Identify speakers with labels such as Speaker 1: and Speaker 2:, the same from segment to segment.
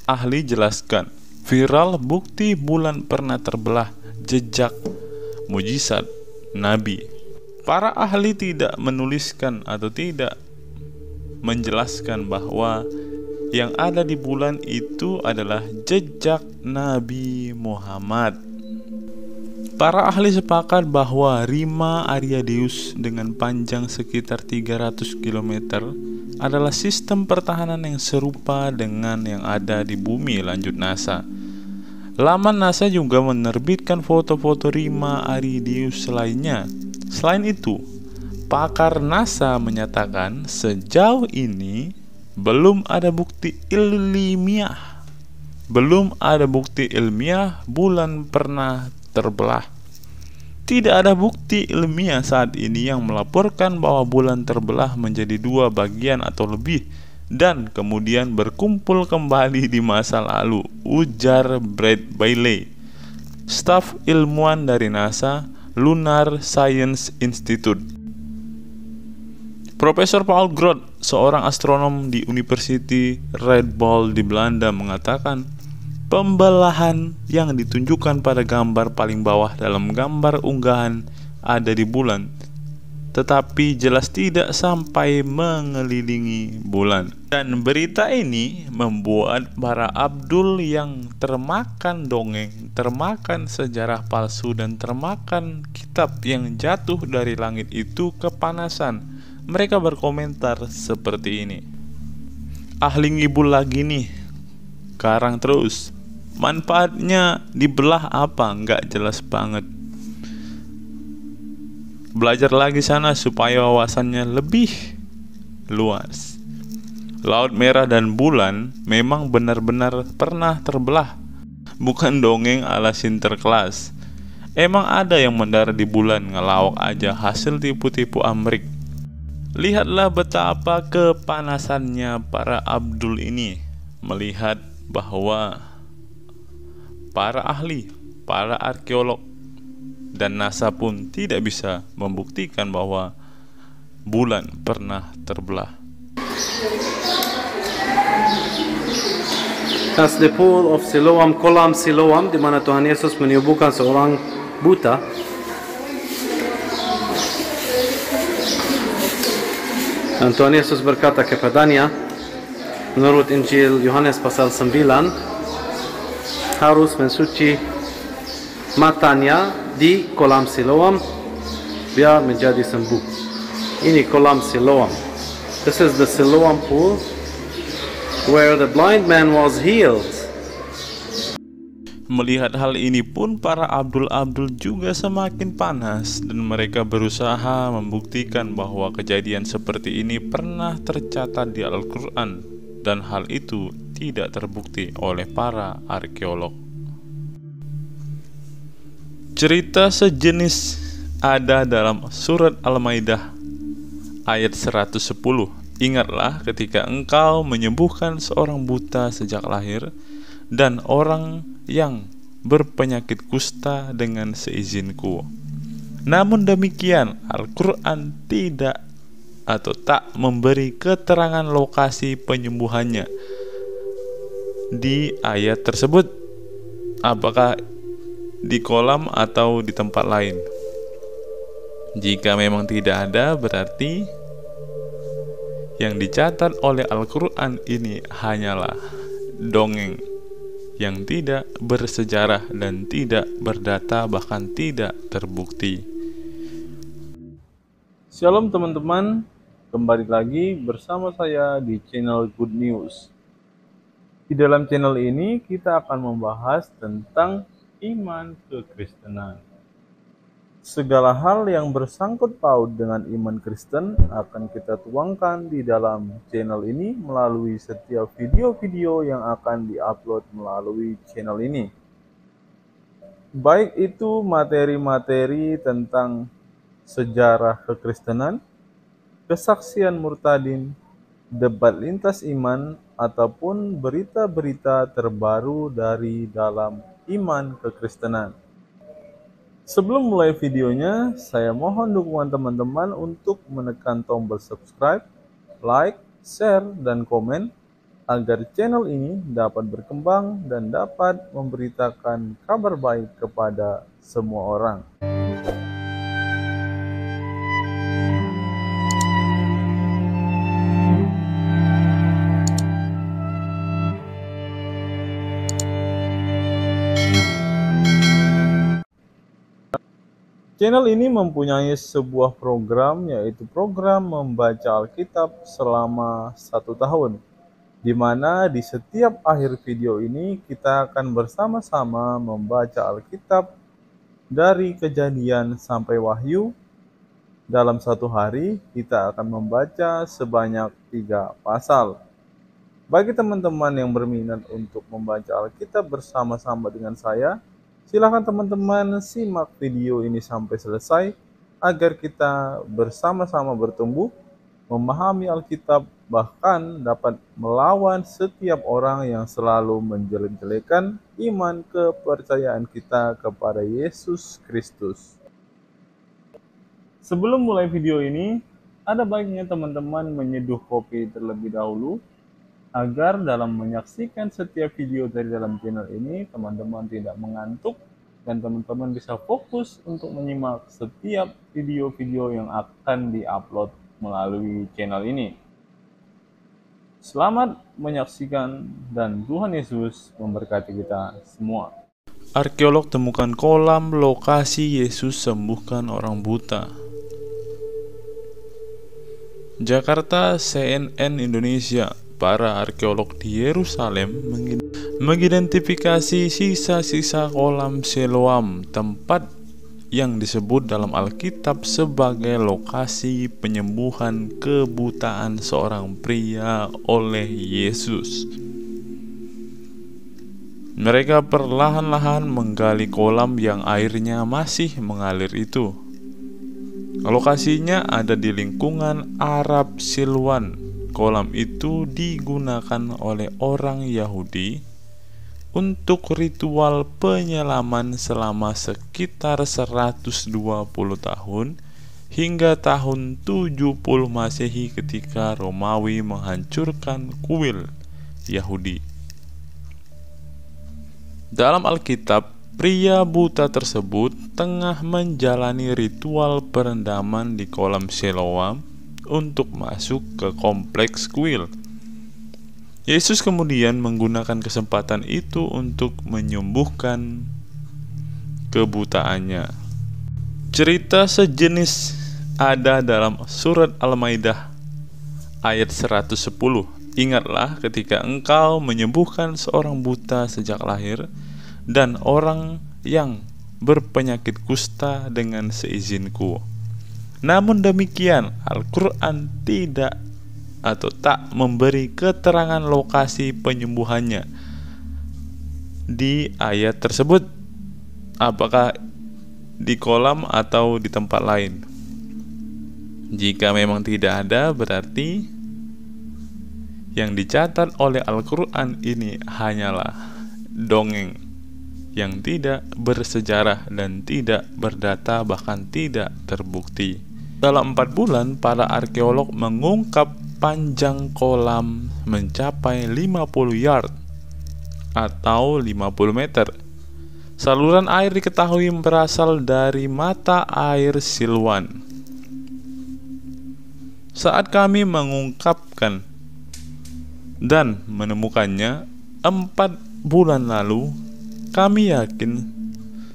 Speaker 1: ahli jelaskan, viral bukti bulan pernah terbelah, jejak mujizat Nabi. Para ahli tidak menuliskan atau tidak menjelaskan bahwa yang ada di bulan itu adalah jejak Nabi Muhammad. Para ahli sepakat bahwa Rima Ariadeus dengan panjang sekitar 300 km adalah sistem pertahanan yang serupa dengan yang ada di bumi, lanjut NASA. Laman NASA juga menerbitkan foto-foto Rima Ariadeus lainnya. Selain itu, pakar NASA menyatakan sejauh ini belum ada bukti ilmiah bulan pernah terbelah. Tidak ada bukti ilmiah saat ini yang melaporkan bahwa bulan terbelah menjadi dua bagian atau lebih dan kemudian berkumpul kembali di masa lalu, ujar Brad Bailey, staf ilmuwan dari NASA Lunar Science Institute. Profesor Paul Groth, seorang astronom di University Red Bull di Belanda, mengatakan pembelahan yang ditunjukkan pada gambar paling bawah dalam gambar unggahan ada di bulan, tetapi jelas tidak sampai mengelilingi bulan. Dan berita ini membuat para Abdul yang termakan dongeng, termakan sejarah palsu, dan termakan kitab yang jatuh dari langit itu kepanasan. Mereka berkomentar seperti ini, ahli ngibul lagi nih, karang terus. Manfaatnya dibelah apa? Nggak jelas banget. Belajar lagi sana supaya wawasannya lebih luas. Laut Merah dan bulan memang benar-benar pernah terbelah, bukan dongeng ala Sinterklas. Emang ada yang mendarat di bulan, ngelawak aja, hasil tipu-tipu Amrik. Lihatlah betapa kepanasannya para Abdul ini melihat bahwa para ahli, para arkeolog, dan NASA pun tidak bisa membuktikan bahwa bulan pernah terbelah.
Speaker 2: That's the pool of Siloam, kolam Siloam, di mana Tuhan Yesus menyembuhkan seorang buta. Dan Tuhan Yesus berkata kepadanya, menurut Injil Yohanes pasal 9, harus mencuci matanya di kolam Siloam biar menjadi sembuh. Ini kolam Siloam. This is the Siloam pool where the blind man was healed.
Speaker 1: Melihat hal ini pun para Abdul juga semakin panas dan mereka berusaha membuktikan bahwa kejadian seperti ini pernah tercatat di Al-Quran dan hal itu tidak terbukti oleh para arkeolog. Cerita sejenis ada dalam surat Al-Maidah ayat 110. Ingatlah ketika engkau menyembuhkan seorang buta sejak lahir dan orang yang berpenyakit kusta dengan seizinku. Namun demikian, Al-Quran tidak atau tak memberi keterangan lokasi penyembuhannya di ayat tersebut, apakah di kolam atau di tempat lain. Jika memang tidak ada, berarti yang dicatat oleh Al-Quran ini hanyalah dongeng yang tidak bersejarah dan tidak berdata, bahkan tidak terbukti. Shalom teman-teman, kembali lagi bersama saya di channel Good News. Di dalam channel ini kita akan membahas tentang iman kekristenan. Segala hal yang bersangkut paut dengan iman Kristen akan kita tuangkan di dalam channel ini melalui setiap video-video yang akan diupload melalui channel ini. Baik itu materi-materi tentang sejarah kekristenan, kesaksian murtadin, debat lintas iman, ataupun berita-berita terbaru dari dalam iman kekristenan. Sebelum mulai videonya, saya mohon dukungan teman-teman untuk menekan tombol subscribe, like, share, dan komen, agar channel ini dapat berkembang dan dapat memberitakan kabar baik kepada semua orang. Channel ini mempunyai sebuah program, yaitu program membaca Alkitab selama 1 tahun, di mana di setiap akhir video ini kita akan bersama-sama membaca Alkitab dari Kejadian sampai Wahyu. Dalam 1 hari kita akan membaca sebanyak 3 pasal. Bagi teman-teman yang berminat untuk membaca Alkitab bersama-sama dengan saya, silakan teman-teman simak video ini sampai selesai agar kita bersama-sama bertumbuh, memahami Alkitab, bahkan dapat melawan setiap orang yang selalu menjelek-jelekan iman kepercayaan kita kepada Yesus Kristus. Sebelum mulai video ini, ada baiknya teman-teman menyeduh kopi terlebih dahulu, agar dalam menyaksikan setiap video dari dalam channel ini, teman-teman tidak mengantuk dan teman-teman bisa fokus untuk menyimak setiap video-video yang akan diupload melalui channel ini. Selamat menyaksikan dan Tuhan Yesus memberkati kita semua.
Speaker 3: Arkeolog temukan kolam lokasi Yesus sembuhkan orang buta. Jakarta, CNN Indonesia. Para arkeolog di Yerusalem mengidentifikasi sisa-sisa kolam Siloam, tempat yang disebut dalam Alkitab sebagai lokasi penyembuhan kebutaan seorang pria oleh Yesus. Mereka perlahan-lahan menggali kolam yang airnya masih mengalir itu. Lokasinya ada di lingkungan Arab Silwan. Kolam itu digunakan oleh orang Yahudi untuk ritual penyelaman selama sekitar 120 tahun hingga tahun 70 Masehi ketika Romawi menghancurkan kuil Yahudi. Dalam Alkitab, pria buta tersebut tengah menjalani ritual perendaman di kolam Siloam untuk masuk ke kompleks kuil. Yesus kemudian menggunakan kesempatan itu untuk menyembuhkan kebutaannya. Cerita sejenis ada dalam surat Al-Maidah ayat 110. Ingatlah ketika engkau menyembuhkan seorang buta sejak lahir dan orang yang berpenyakit kusta dengan seizinku. Namun demikian, Al-Quran tidak atau tak memberi keterangan lokasi penyembuhannya di ayat tersebut, apakah di kolam atau di tempat lain. Jika memang tidak ada, berarti yang dicatat oleh Al-Quran ini hanyalah dongeng yang tidak bersejarah dan tidak berdata, bahkan tidak terbukti. Dalam 4 bulan, para arkeolog mengungkap panjang kolam mencapai 50 yard atau 50 meter. Saluran air diketahui berasal dari mata air Silwan. Saat kami mengungkapkan dan menemukannya 4 bulan lalu, kami yakin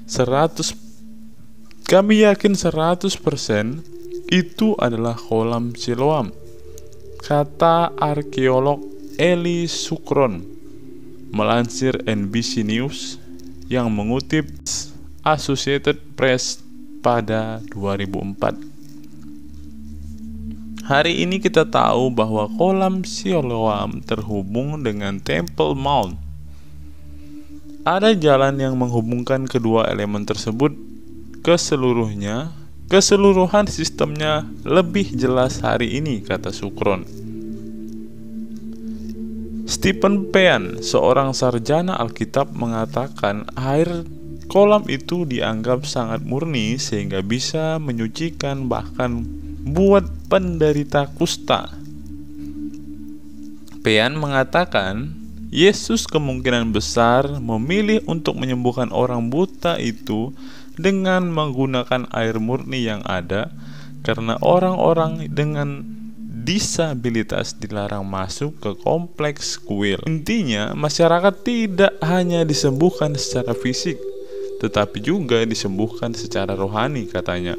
Speaker 3: 100% itu adalah kolam Siloam, kata arkeolog Eli Sukron, melansir NBC News yang mengutip Associated Press pada 2004. Hari ini kita tahu bahwa kolam Siloam terhubung dengan Temple Mount. Ada jalan yang menghubungkan kedua elemen tersebut keseluruhan sistemnya lebih jelas hari ini, kata Sukron. Stephen Pean, seorang sarjana Alkitab, mengatakan air kolam itu dianggap sangat murni sehingga bisa menyucikan bahkan buat penderita kusta. Pean mengatakan, Yesus kemungkinan besar memilih untuk menyembuhkan orang buta itu dengan menggunakan air murni yang ada, karena orang-orang dengan disabilitas dilarang masuk ke kompleks kuil. Intinya, masyarakat tidak hanya disembuhkan secara fisik, tetapi juga disembuhkan secara rohani, katanya.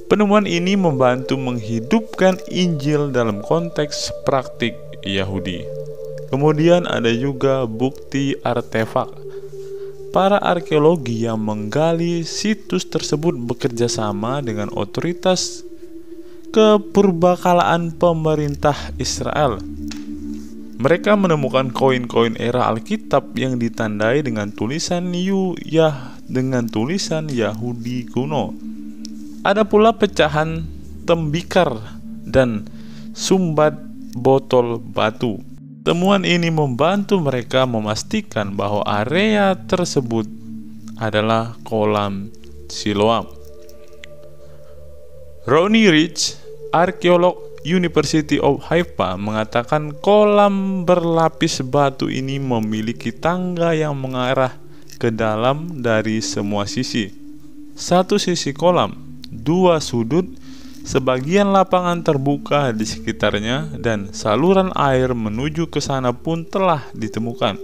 Speaker 3: Penemuan ini membantu menghidupkan Injil dalam konteks praktik Yahudi. Kemudian ada juga bukti artefak. Para arkeologi yang menggali situs tersebut bekerja sama dengan otoritas kepurbakalaan pemerintah Israel. Mereka menemukan koin-koin era Alkitab yang ditandai dengan tulisan Yahudi kuno. Ada pula pecahan tembikar dan sumbat botol batu. Temuan ini membantu mereka memastikan bahwa area tersebut adalah kolam Siloam. Ronnie Rich, arkeolog University of Haifa, mengatakan kolam berlapis batu ini memiliki tangga yang mengarah ke dalam dari semua sisi. Satu sisi kolam, dua sudut, sebagian lapangan terbuka di sekitarnya, dan saluran air menuju ke sana pun telah ditemukan.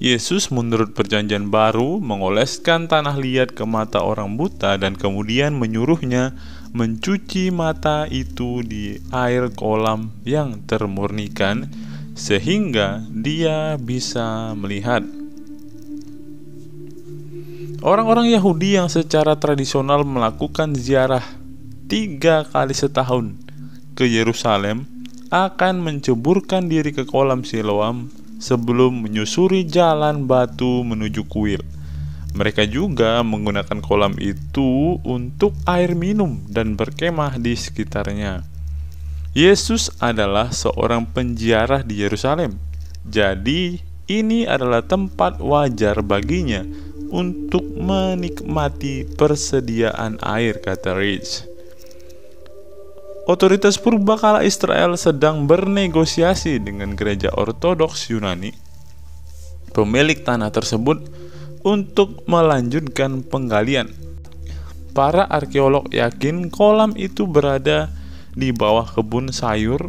Speaker 3: Yesus menurut Perjanjian Baru mengoleskan tanah liat ke mata orang buta dan kemudian menyuruhnya mencuci mata itu di air kolam yang termurnikan sehingga dia bisa melihat. Orang-orang Yahudi yang secara tradisional melakukan ziarah 3 kali setahun ke Yerusalem akan menceburkan diri ke kolam Siloam sebelum menyusuri jalan batu menuju kuil. Mereka juga menggunakan kolam itu untuk air minum dan berkemah di sekitarnya. Yesus adalah seorang penziarah di Yerusalem, jadi ini adalah tempat wajar baginya untuk menikmati persediaan air, kata Rich. Otoritas purbakala Israel sedang bernegosiasi dengan gereja Ortodoks Yunani, pemilik tanah tersebut, untuk melanjutkan penggalian. Para arkeolog yakin kolam itu berada di bawah kebun sayur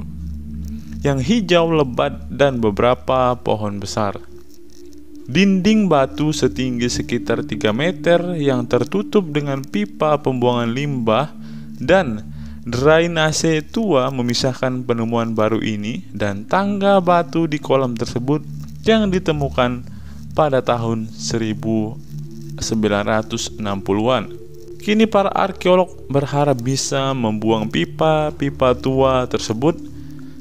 Speaker 3: yang hijau lebat dan beberapa pohon besar. Dinding batu setinggi sekitar 3 meter yang tertutup dengan pipa pembuangan limbah dan drainase tua memisahkan penemuan baru ini dan tangga batu di kolam tersebut yang ditemukan pada tahun 1960-an. Kini para arkeolog berharap bisa membuang pipa-pipa tua tersebut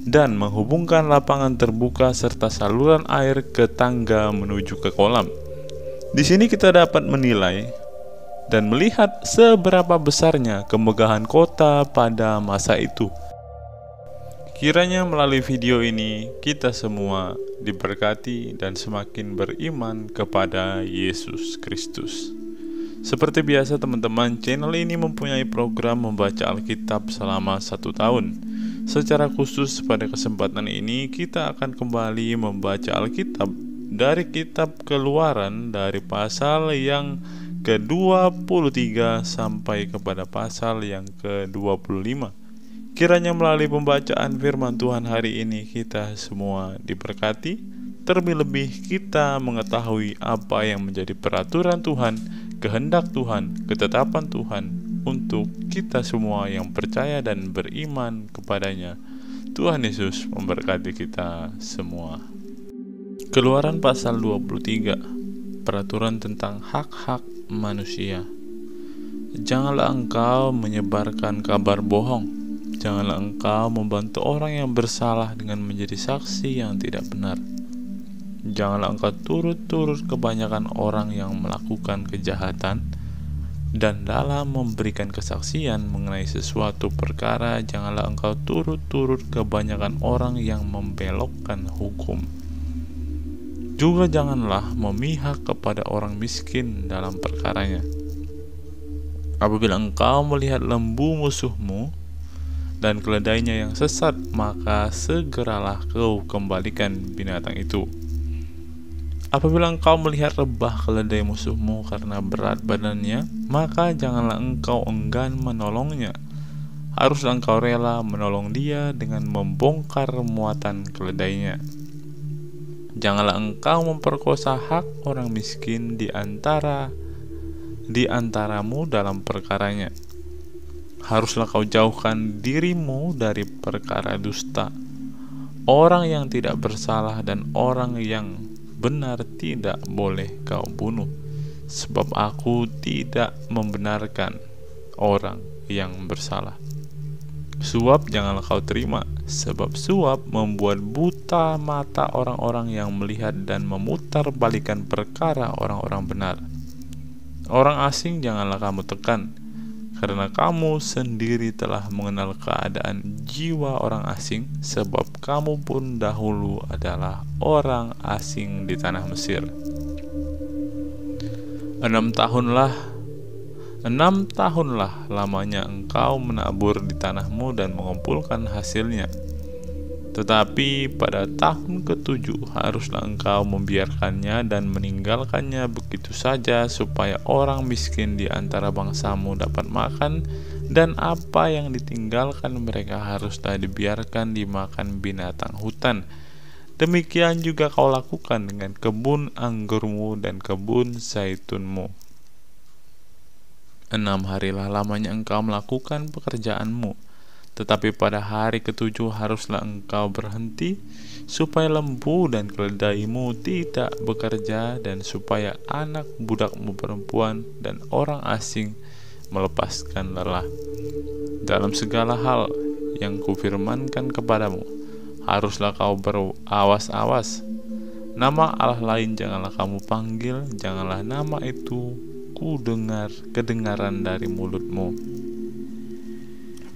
Speaker 3: dan menghubungkan lapangan terbuka serta saluran air ke tangga menuju ke kolam. Di sini kita dapat menilai dan melihat seberapa besarnya kemegahan kota pada masa itu. Kiranya melalui video ini kita semua diberkati dan semakin beriman kepada Yesus Kristus. Seperti biasa teman-teman, channel ini mempunyai program membaca Alkitab selama 1 tahun. Secara khusus pada kesempatan ini kita akan kembali membaca Alkitab dari kitab Keluaran dari pasal yang ke-23 sampai kepada pasal yang ke-25. Kiranya melalui pembacaan firman Tuhan hari ini kita semua diberkati, terlebih lebih kita mengetahui apa yang menjadi peraturan Tuhan, kehendak Tuhan, ketetapan Tuhan untuk kita semua yang percaya dan beriman kepadanya. Tuhan Yesus memberkati kita semua. Keluaran pasal 23, peraturan tentang hak-hak manusia. Janganlah engkau menyebarkan kabar bohong. Janganlah engkau membantu orang yang bersalah dengan menjadi saksi yang tidak benar. Janganlah engkau turut-turut kebanyakan orang yang melakukan kejahatan, dan dalam memberikan kesaksian mengenai sesuatu perkara, janganlah engkau turut-turut kebanyakan orang yang membelokkan hukum. Juga janganlah memihak kepada orang miskin dalam perkaranya. Apabila engkau melihat lembu musuhmu dan keledainya yang sesat, maka segeralah kau kembalikan binatang itu. Apabila engkau melihat lebah keledai musuhmu karena berat badannya, maka janganlah engkau enggan menolongnya. Haruslah engkau rela menolong dia dengan membongkar muatan keledainya. Janganlah engkau memperkosa hak orang miskin di antaramu dalam perkaranya. Haruslah kau jauhkan dirimu dari perkara dusta. Orang yang tidak bersalah dan orang yang benar tidak boleh kau bunuh, sebab aku tidak membenarkan orang yang bersalah. Suap janganlah kau terima, sebab suap membuat buta mata orang-orang yang melihat dan memutarbalikkan perkara orang-orang benar. Orang asing janganlah kamu tekan, karena kamu sendiri telah mengenal keadaan jiwa orang asing, sebab kamu pun dahulu adalah orang asing di tanah Mesir. 6 tahunlah lamanya engkau menabur di tanahmu dan mengumpulkan hasilnya. Tetapi pada tahun ke-7 haruslah engkau membiarkannya dan meninggalkannya begitu saja, supaya orang miskin di antara bangsamu dapat makan, dan apa yang ditinggalkan mereka haruslah dibiarkan dimakan binatang hutan. Demikian juga kau lakukan dengan kebun anggurmu dan kebun zaitunmu. 6 harilah lamanya engkau melakukan pekerjaanmu. Tetapi pada hari ke-7 haruslah engkau berhenti, supaya lembu dan keledaimu tidak bekerja, dan supaya anak budakmu perempuan dan orang asing melepaskan lelah. Dalam segala hal yang kufirmankan kepadamu, haruslah kau berawas-awas. Nama Allah lain janganlah kamu panggil, janganlah nama itu kedengaran dari mulutmu.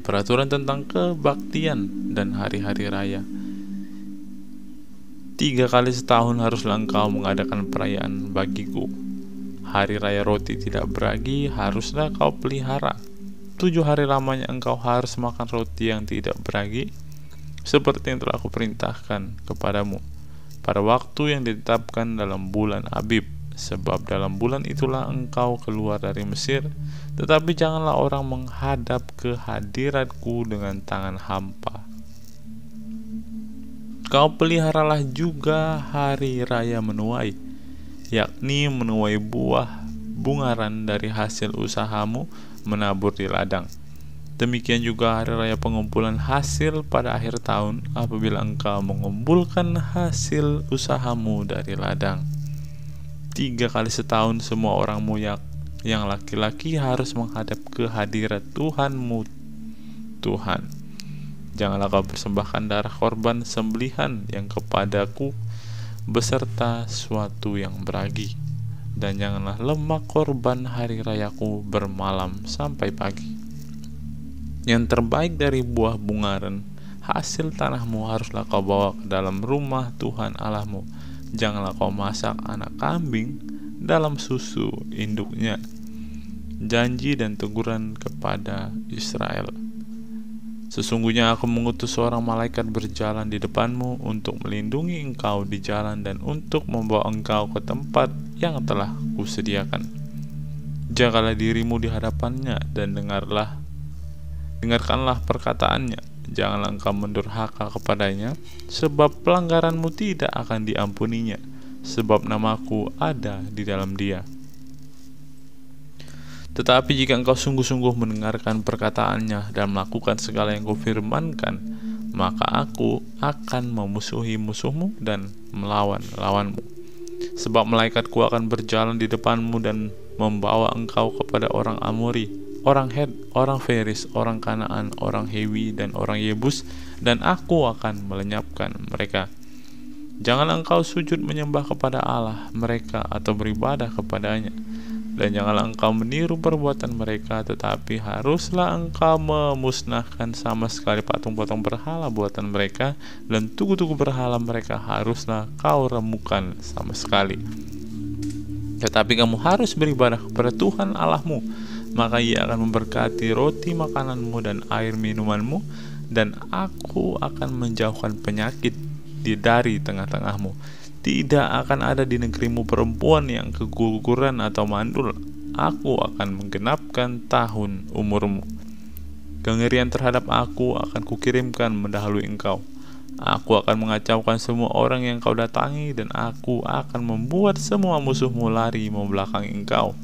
Speaker 3: Peraturan tentang kebaktian dan hari-hari raya. 3 kali setahun haruslah engkau mengadakan perayaan bagiku. Hari raya roti tidak beragi haruslah kau pelihara. 7 hari lamanya engkau harus makan roti yang tidak beragi, seperti yang telah aku perintahkan kepadamu, pada waktu yang ditetapkan dalam bulan Abib. Sebab dalam bulan itulah engkau keluar dari Mesir. Tetapi janganlah orang menghadap ke hadiratku dengan tangan hampa. Kau peliharalah juga hari raya menuai, yakni menuai buah bungaran dari hasil usahamu menabur di ladang. Demikian juga hari raya pengumpulan hasil pada akhir tahun, apabila engkau mengumpulkan hasil usahamu dari ladang. 3 kali setahun semua orangmu yang laki-laki harus menghadap ke hadirat Tuhanmu Tuhan. Janganlah kau persembahkan darah korban sembelihan yang kepadaku beserta suatu yang beragi, dan janganlah lemak korban hari rayaku bermalam sampai pagi. Yang terbaik dari buah bungaran hasil tanahmu haruslah kau bawa ke dalam rumah Tuhan Allahmu. Janganlah kau masak anak kambing dalam susu induknya. Janji dan teguran kepada Israel. Sesungguhnya aku mengutus seorang malaikat berjalan di depanmu untuk melindungi engkau di jalan dan untuk membawa engkau ke tempat yang telah kusediakan. Jagalah dirimu di hadapannya dan dengarkanlah perkataannya. Janganlah engkau mendurhaka kepadanya, sebab pelanggaranmu tidak akan diampuninya, sebab namaku ada di dalam dia. Tetapi jika engkau sungguh-sungguh mendengarkan perkataannya dan melakukan segala yang kufirmankan, maka aku akan memusuhi musuhmu dan melawan lawanmu. Sebab malaikatku akan berjalan di depanmu dan membawa engkau kepada orang Amori, orang Het, orang Feris, orang Kanaan, orang Hewi, dan orang Yebus, dan aku akan melenyapkan mereka. Janganlah engkau sujud menyembah kepada Allah mereka atau beribadah kepadanya, dan janganlah engkau meniru perbuatan mereka, tetapi haruslah engkau memusnahkan sama sekali patung-patung berhala buatan mereka, dan tugu-tugu berhala mereka haruslah kau remukan sama sekali. Tetapi kamu harus beribadah kepada Tuhan Allahmu, maka Ia akan memberkati roti makananmu dan air minumanmu, dan aku akan menjauhkan penyakit dari tengah-tengahmu. Tidak akan ada di negerimu perempuan yang keguguran atau mandul. Aku akan menggenapkan tahun umurmu. Kengerian terhadap aku akan kukirimkan mendahului engkau. Aku akan mengacaukan semua orang yang kau datangi, dan aku akan membuat semua musuhmu lari membelakangi engkau.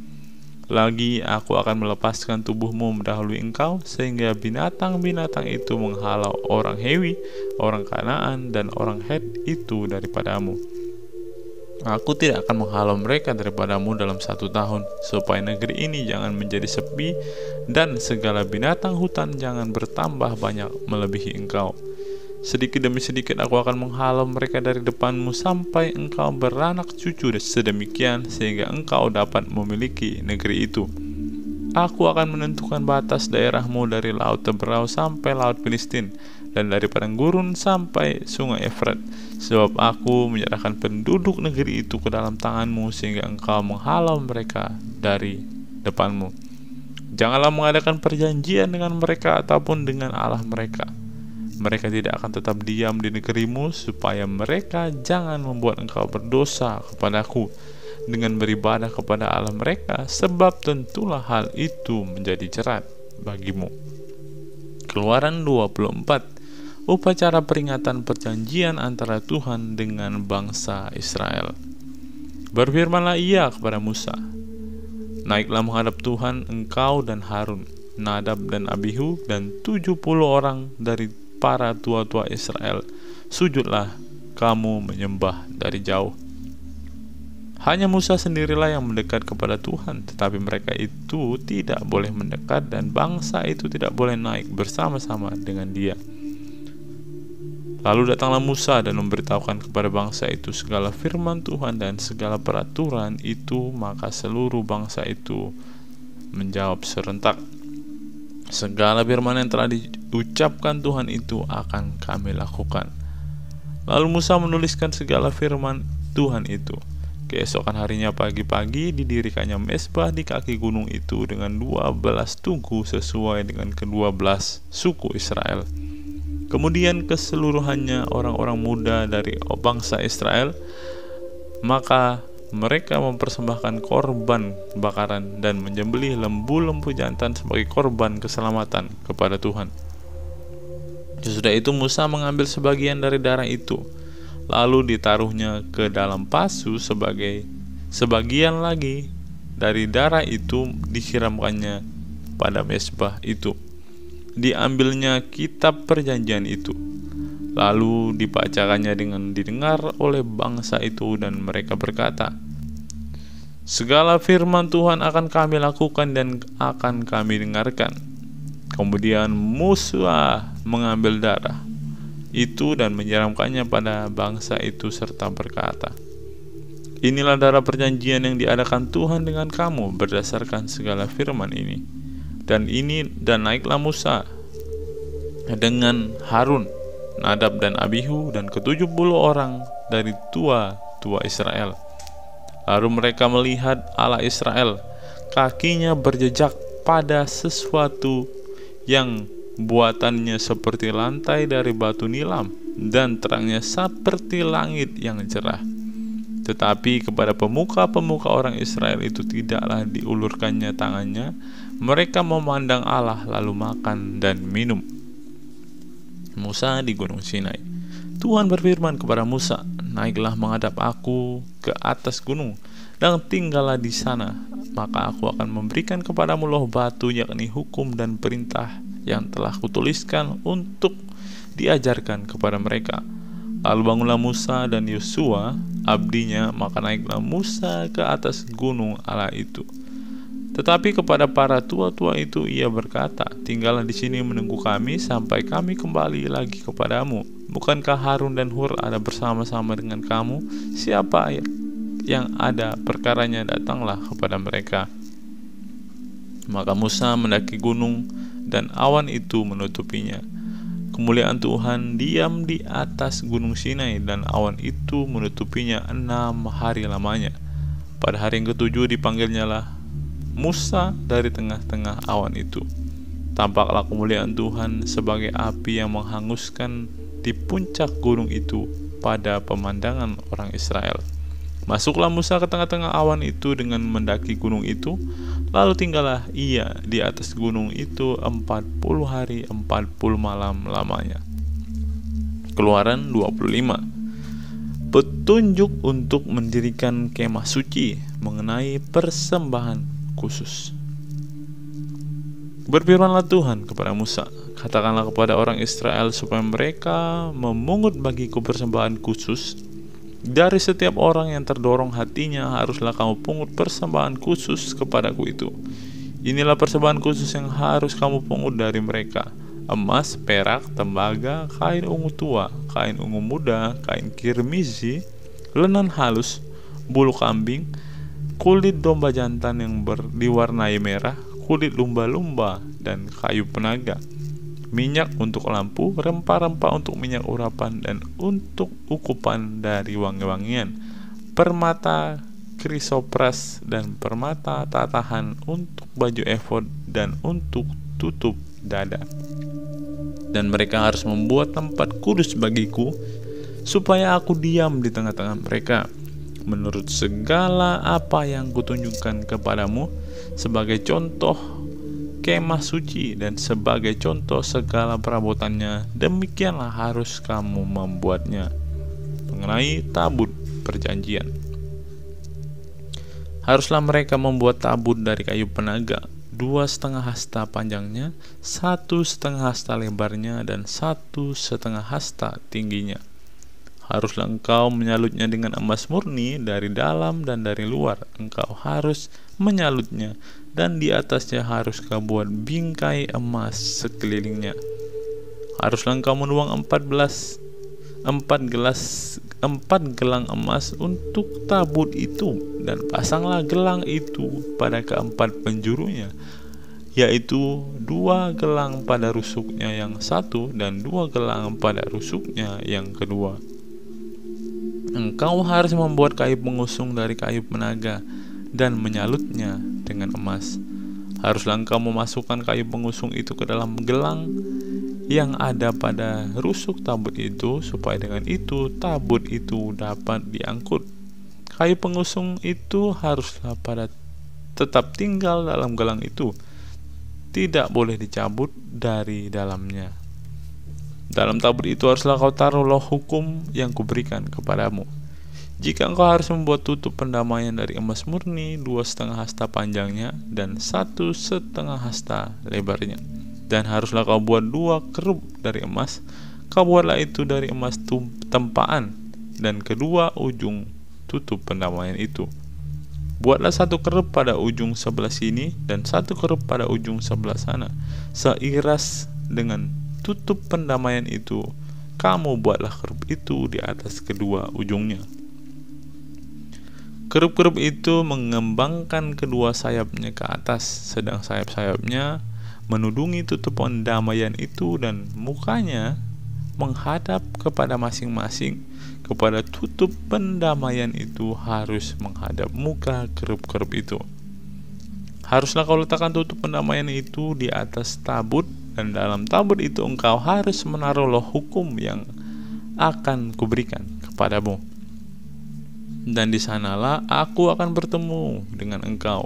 Speaker 3: Lagi aku akan melepaskan tubuhmu mendahului engkau, sehingga binatang-binatang itu menghalau orang Hewi, orang Kanaan, dan orang Het itu daripadamu. Aku tidak akan menghalau mereka daripadamu dalam 1 tahun, supaya negeri ini jangan menjadi sepi, dan segala binatang hutan jangan bertambah banyak melebihi engkau. Sedikit demi sedikit aku akan menghalau mereka dari depanmu sampai engkau beranak cucu sedemikian sehingga engkau dapat memiliki negeri itu. Aku akan menentukan batas daerahmu dari laut Teberau sampai laut Filistin, dan dari padang gurun sampai sungai Efrat, sebab aku menyerahkan penduduk negeri itu ke dalam tanganmu sehingga engkau menghalau mereka dari depanmu. Janganlah mengadakan perjanjian dengan mereka ataupun dengan Allah mereka. Mereka tidak akan tetap diam di negerimu, supaya mereka jangan membuat engkau berdosa kepadaku dengan beribadah kepada Allah mereka, sebab tentulah hal itu menjadi jerat bagimu. Keluaran 24. Upacara peringatan perjanjian antara Tuhan dengan bangsa Israel. Berfirmanlah ia kepada Musa, naiklah menghadap Tuhan engkau dan Harun, Nadab dan Abihu, dan 70 orang dari para tua-tua Israel. Sujudlah kamu menyembah dari jauh. Hanya Musa sendirilah yang mendekat kepada Tuhan, tetapi mereka itu tidak boleh mendekat, dan bangsa itu tidak boleh naik bersama-sama dengan dia. Lalu datanglah Musa dan memberitahukan kepada bangsa itu segala firman Tuhan dan segala peraturan itu. Maka seluruh bangsa itu menjawab serentak, segala firman yang telah diucapkan Tuhan itu akan kami lakukan. Lalu Musa menuliskan segala firman Tuhan itu. Keesokan harinya pagi-pagi didirikannya mezbah di kaki gunung itu dengan 12 tugu sesuai dengan ke-12 suku Israel. Kemudian keseluruhannya orang-orang muda dari bangsa Israel, maka mereka mempersembahkan korban bakaran dan menyembelih lembu-lembu jantan sebagai korban keselamatan kepada Tuhan. Sesudah itu Musa mengambil sebagian dari darah itu, lalu ditaruhnya ke dalam pasu. Sebagian lagi dari darah itu disiramkannya pada mezbah itu. Diambilnya kitab perjanjian itu, lalu dibacakannya dengan didengar oleh bangsa itu, dan mereka berkata, segala firman Tuhan akan kami lakukan dan akan kami dengarkan. Kemudian Musa mengambil darah itu dan menyiramkannya pada bangsa itu serta berkata, inilah darah perjanjian yang diadakan Tuhan dengan kamu berdasarkan segala firman ini. Dan naiklah Musa dengan Harun, Nadab dan Abihu dan ke-70 orang dari tua-tua Israel. Lalu mereka melihat Allah Israel, kakinya berjejak pada sesuatu yang buatannya seperti lantai dari batu nilam, dan terangnya seperti langit yang cerah. Tetapi kepada pemuka-pemuka orang Israel itu tidaklah diulurkannya tangannya. Mereka memandang Allah lalu makan dan minum. Musa di Gunung Sinai. Tuhan berfirman kepada Musa, naiklah menghadap aku ke atas gunung dan tinggallah di sana. Maka aku akan memberikan kepadamu loh batu, yakni hukum dan perintah yang telah kutuliskan untuk diajarkan kepada mereka. Lalu bangunlah Musa dan Yosua abdinya, maka naiklah Musa ke atas gunung Allah itu. Tetapi kepada para tua-tua itu ia berkata, tinggallah di sini menunggu kami sampai kami kembali lagi kepadamu. Bukankah Harun dan Hur ada bersama-sama dengan kamu? Siapa yang ada perkaranya, datanglah kepada mereka. Maka Musa mendaki gunung dan awan itu menutupinya. Kemuliaan Tuhan diam di atas gunung Sinai, dan awan itu menutupinya 6 hari lamanya. Pada hari yang ke-7 dipanggilnyalah Musa dari tengah-tengah awan itu. Tampaklah kemuliaan Tuhan sebagai api yang menghanguskan di puncak gunung itu pada pemandangan orang Israel. Masuklah Musa ke tengah-tengah awan itu dengan mendaki gunung itu, lalu tinggallah ia di atas gunung itu 40 hari 40 malam lamanya. Keluaran 25. Petunjuk untuk mendirikan kemah suci mengenai persembahan khusus. Berfirmanlah Tuhan kepada Musa, katakanlah kepada orang Israel supaya mereka memungut bagiku persembahan khusus. Dari setiap orang yang terdorong hatinya haruslah kamu pungut persembahan khusus kepadaku itu. Inilah persembahan khusus yang harus kamu pungut dari mereka: emas, perak, tembaga, kain ungu tua, kain ungu muda, kain kirmizi, lenan halus, bulu kambing, kulit domba jantan yang diwarnai merah, kulit lumba-lumba, dan kayu penaga, minyak untuk lampu, rempah-rempah untuk minyak urapan, dan untuk ukupan dari wangi-wangian, permata krisopras dan permata tatahan untuk baju efod dan untuk tutup dada. Dan mereka harus membuat tempat kudus bagiku, supaya aku diam di tengah-tengah mereka, menurut segala apa yang kutunjukkan kepadamu, sebagai contoh kemah suci dan sebagai contoh segala perabotannya. Demikianlah harus kamu membuatnya. Mengenai tabut perjanjian, haruslah mereka membuat tabut dari kayu penaga, 2,5 hasta panjangnya, 1,5 hasta lebarnya, dan 1,5 hasta tingginya. Haruslah engkau menyalutnya dengan emas murni dari dalam dan dari luar. Engkau harus menyalutnya, dan di atasnya harus kau buat bingkai emas sekelilingnya. Haruslah engkau menuang 4 gelang emas untuk tabut itu, dan pasanglah gelang itu pada keempat penjurunya, yaitu 2 gelang pada rusuknya yang satu dan 2 gelang pada rusuknya yang kedua. Engkau harus membuat kayu pengusung dari kayu penaga dan menyalutnya dengan emas. Haruslah engkau memasukkan kayu pengusung itu ke dalam gelang yang ada pada rusuk tabut itu, supaya dengan itu tabut itu dapat diangkut. Kayu pengusung itu haruslah tetap tinggal dalam gelang itu, tidak boleh dicabut dari dalamnya. Dalam tabut itu haruslah kau taruh loh hukum yang kuberikan kepadamu. Jika engkau harus membuat tutup pendamaian dari emas murni, 2,5 hasta panjangnya dan 1,5 hasta lebarnya, dan haruslah kau buat 2 kerup dari emas. Kau buatlah itu dari emas tempaan dan kedua ujung tutup pendamaian itu. Buatlah 1 kerup pada ujung sebelah sini dan 1 kerup pada ujung sebelah sana, seiras dengan tutup pendamaian itu. Kamu buatlah kerup itu di atas kedua ujungnya. Kerup-kerup itu mengembangkan kedua sayapnya ke atas, sedang sayap-sayapnya menudungi tutup pendamaian itu, dan mukanya menghadap kepada masing-masing. Kepada tutup pendamaian itu harus menghadap muka kerup-kerup itu. Haruslah kau letakkan tutup pendamaian itu di atas tabut, dan dalam tabut itu engkau harus menaruh loh hukum yang akan kuberikan kepadamu. Dan di sanalah aku akan bertemu dengan engkau.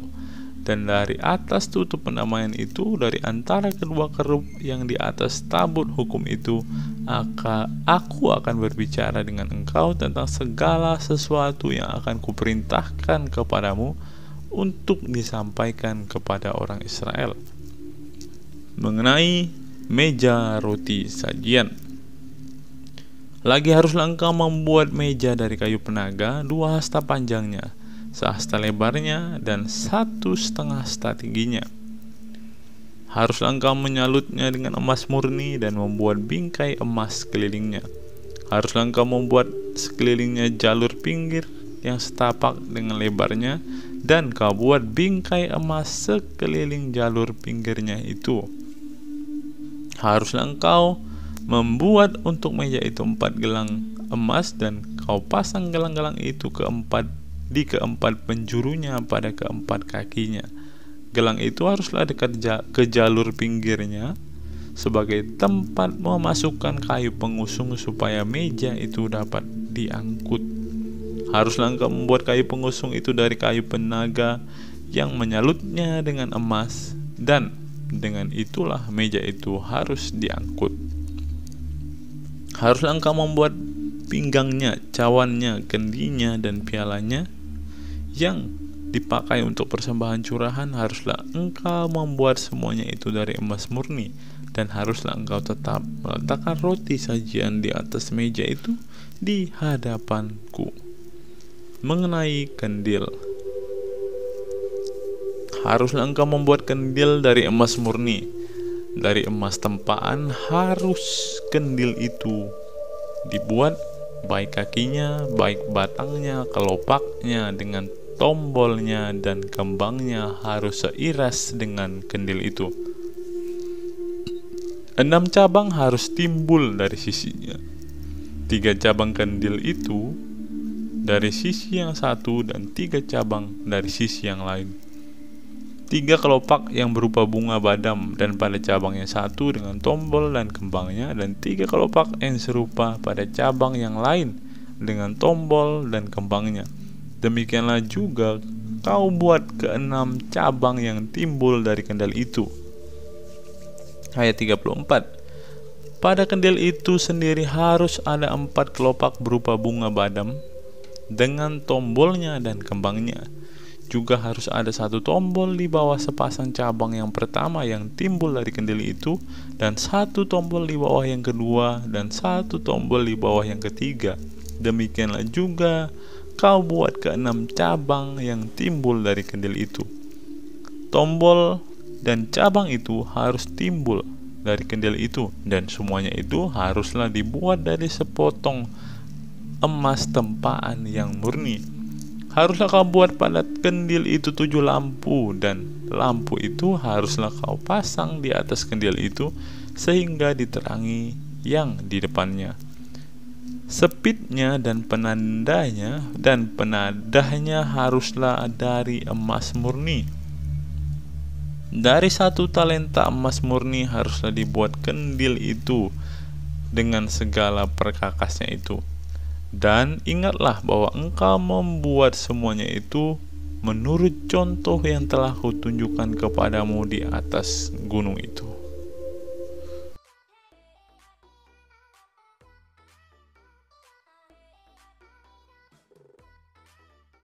Speaker 3: Dan dari atas tutup pendamaian itu, dari antara kedua kerup yang di atas tabut hukum itu, aku akan berbicara dengan engkau tentang segala sesuatu yang akan kuperintahkan kepadamu untuk disampaikan kepada orang Israel. Mengenai meja roti sajian, lagi haruslah engkau membuat meja dari kayu penaga, 2 hasta panjangnya, 1 hasta lebarnya, dan 1,5 hasta tingginya. Haruslah engkau menyalutnya dengan emas murni dan membuat bingkai emas sekelilingnya. Haruslah engkau membuat sekelilingnya jalur pinggir yang setapak dengan lebarnya, dan kau buat bingkai emas sekeliling jalur pinggirnya itu. Haruslah engkau membuat untuk meja itu 4 gelang emas, dan kau pasang gelang-gelang itu di keempat penjurunya pada keempat kakinya. Gelang itu haruslah dekat ke jalur pinggirnya sebagai tempat memasukkan kayu pengusung supaya meja itu dapat diangkut. Haruslah engkau membuat kayu pengusung itu dari kayu penaga yang menyalutnya dengan emas, dan dengan itulah meja itu harus diangkut. Haruslah engkau membuat pinggangnya, cawannya, kendinya, dan pialanya yang dipakai untuk persembahan curahan. Haruslah engkau membuat semuanya itu dari emas murni, dan haruslah engkau tetap meletakkan roti sajian di atas meja itu di hadapanku. Mengenai kandil, haruslah engkau membuat kandil dari emas murni, dari emas tempaan. Harus kandil itu dibuat, baik kakinya, baik batangnya, kelopaknya, dengan tombolnya dan kembangnya harus seiras dengan kandil itu. 6 cabang harus timbul dari sisinya. 3 cabang kandil itu dari sisi yang satu, dan 3 cabang dari sisi yang lain. 3 kelopak yang berupa bunga badam dan pada cabang yang satu dengan tombol dan kembangnya, dan 3 kelopak yang serupa pada cabang yang lain dengan tombol dan kembangnya. Demikianlah juga kau buat ke-6 cabang yang timbul dari kandil itu. Ayat 34. Pada kandil itu sendiri harus ada 4 kelopak berupa bunga badam dengan tombolnya dan kembangnya. Juga harus ada 1 tombol di bawah sepasang cabang yang pertama yang timbul dari kandil itu, dan 1 tombol di bawah yang kedua, dan 1 tombol di bawah yang ketiga. Demikianlah juga kau buat ke-6 cabang yang timbul dari kandil itu. Tombol dan cabang itu harus timbul dari kandil itu, dan semuanya itu haruslah dibuat dari sepotong emas tempaan yang murni. Haruslah kau buat pada kandil itu 7 lampu, dan lampu itu haruslah kau pasang di atas kandil itu sehingga diterangi yang di depannya. Sepitnya dan penadahnya haruslah dari emas murni. Dari 1 talenta emas murni haruslah dibuat kandil itu dengan segala perkakasnya itu. Dan ingatlah bahwa engkau membuat semuanya itu menurut contoh yang telah kutunjukkan kepadamu di atas gunung itu.